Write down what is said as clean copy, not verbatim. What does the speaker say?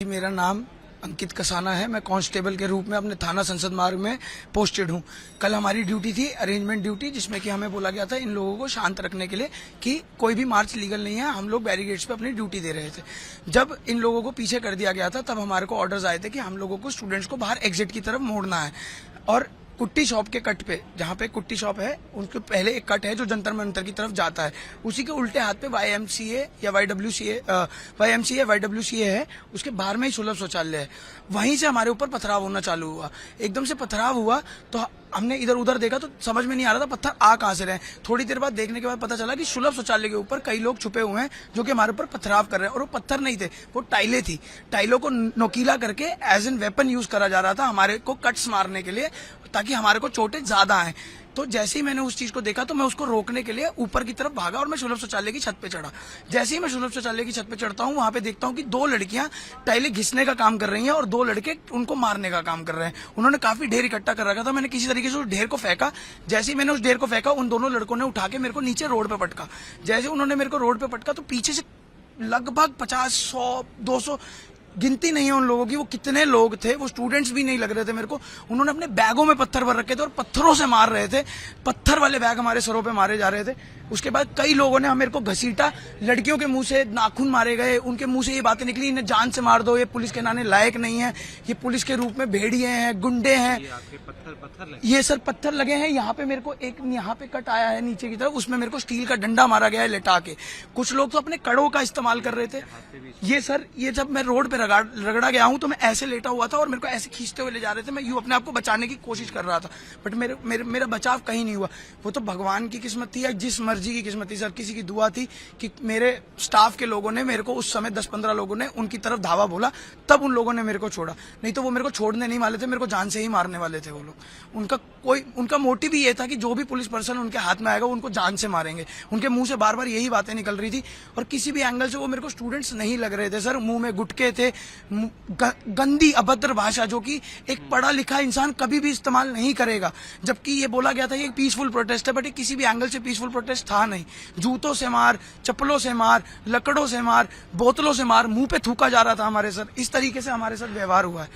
मेरा नाम अंकित कसाना है। मैं कांस्टेबल के रूप में अपने थाना संसद मार्ग में पोस्टेड हूँ। कल हमारी ड्यूटी थी अरेंजमेंट ड्यूटी, जिसमें कि हमें बोला गया था इन लोगों को शांत रखने के लिए कि कोई भी मार्च लीगल नहीं है। हम लोग बैरिकेड्स पे अपनी ड्यूटी दे रहे थे। जब इन लोगों को पीछे कर दिया गया था तब हमारे को ऑर्डर्स आए थे कि हम लोगों को स्टूडेंट्स को बाहर एग्जिट की तरफ मोड़ना है। और कुट्टी शॉप के कट पे, जहाँ पे कुट्टी शॉप है उसके पहले एक कट है जो जंतर मंतर की तरफ जाता है, उसी के उल्टे हाथ पे YMCA या YWCA है। उसके बाहर में ही सुलभ शौचालय है। वहीं से हमारे ऊपर पथराव होना चालू हुआ। एकदम से पथराव हुआ तो हमने इधर उधर देखा तो समझ में नहीं आ रहा था पत्थर आ कहाँ से रहे। थोड़ी देर बाद देखने के बाद पता चला कि सुलभ शौचालय के ऊपर कई लोग छुपे हुए हैं जो कि हमारे ऊपर पथराव कर रहे हैं। और वो पत्थर नहीं थे, वो टाइलें थी। टाइलों को नोकीला करके एज एन वेपन यूज करा जा रहा था हमारे को कट्स मारने के लिए, ताकि हमारे को चोटें ज्यादा आए। तो जैसे ही मैंने उस चीज को देखा तो मैं उसको रोकने के लिए ऊपर की तरफ भागा और मैं सुलभ शौचालय की छत पे चढ़ा। जैसे ही मैं सुलभ शौचालय की छत पे चढ़ता हूँ, वहां पे देखता हूँ कि दो लड़कियां टाइलें घिसने का काम कर रही हैं और दो लड़के उनको मारने का काम कर रहे हैं। उन्होंने काफी ढेर इकट्ठा कर रखा था। मैंने किसी तरीके से उस ढेर को फेंका। जैसे ही मैंने उस ढेर को फेंका, उन दोनों लड़कों ने उठा के मेरे को नीचे रोड पे पटका। जैसे उन्होंने मेरे को रोड पे पटका तो पीछे से लगभग 50, 100, 200 गिनती नहीं है उन लोगों की, वो कितने लोग थे, वो स्टूडेंट्स भी नहीं लग रहे थे मेरे को। उन्होंने अपने बैगों में पत्थर भर रखे थे और पत्थरों से मार रहे थे। पत्थर वाले बैग हमारे सरों पे मारे जा रहे थे। उसके बाद कई लोगों ने मेरे को घसीटा। लड़कियों के मुंह से नाखून मारे गए, उनके मुंह से ये बातें निकली, इन्हें जान से मार दो, ये पुलिस के नाने लायक नहीं है, ये पुलिस के रूप में भेड़िए हैं, गुंडे हैं। ये सर पत्थर लगे हैं। यहाँ पे मेरे को एक यहाँ पे कट आया है नीचे की तरफ, उसमें मेरे को स्टील का डंडा मारा गया है लेटा के। कुछ लोग तो अपने कड़ों का इस्तेमाल कर रहे थे। ये सर, ये जब मैं रोड पे रगड़ा गया हूँ तो मैं ऐसे लेटा हुआ था और मेरे को ऐसे खींचते हुए ले जा रहे थे। मैं यूं अपने आप को बचाने की कोशिश कर रहा था, बट मेरा बचाव कहीं नहीं हुआ। वो तो भगवान की किस्मत थी या जिस मर्जी की किस्मत थी सर, किसी की दुआ थी कि मेरे स्टाफ के लोगों ने मेरे को उस समय 10-15 लोगों ने उनकी तरफ धावा बोला, तब उन लोगों ने मेरे को छोड़ा। नहीं तो वो मेरे को छोड़ने नहीं वाले थे, मेरे को जान से ही मारने वाले थे वो लोग। उनका मोटिव ही ये था कि जो भी पुलिस पर्सन उनके हाथ में आएगा उनको जान से मारेंगे। उनके मुंह से बार बार यही बातें निकल रही थी और किसी भी एंगल से वो मेरे को स्टूडेंट्स नहीं लग रहे थे सर। मुंह में गुटके थे, गंदी अभद्र भाषा जो कि एक पढ़ा लिखा इंसान कभी भी इस्तेमाल नहीं करेगा। जबकि ये बोला गया था ये पीसफुल प्रोटेस्ट है, बट ये किसी भी एंगल से पीसफुल प्रोटेस्ट था नहीं। जूतों से मार, चप्पलों से मार, लकड़ों से मार, बोतलों से मार, मुंह पे थूका जा रहा था हमारे सर। इस तरीके से हमारे साथ व्यवहार हुआ है।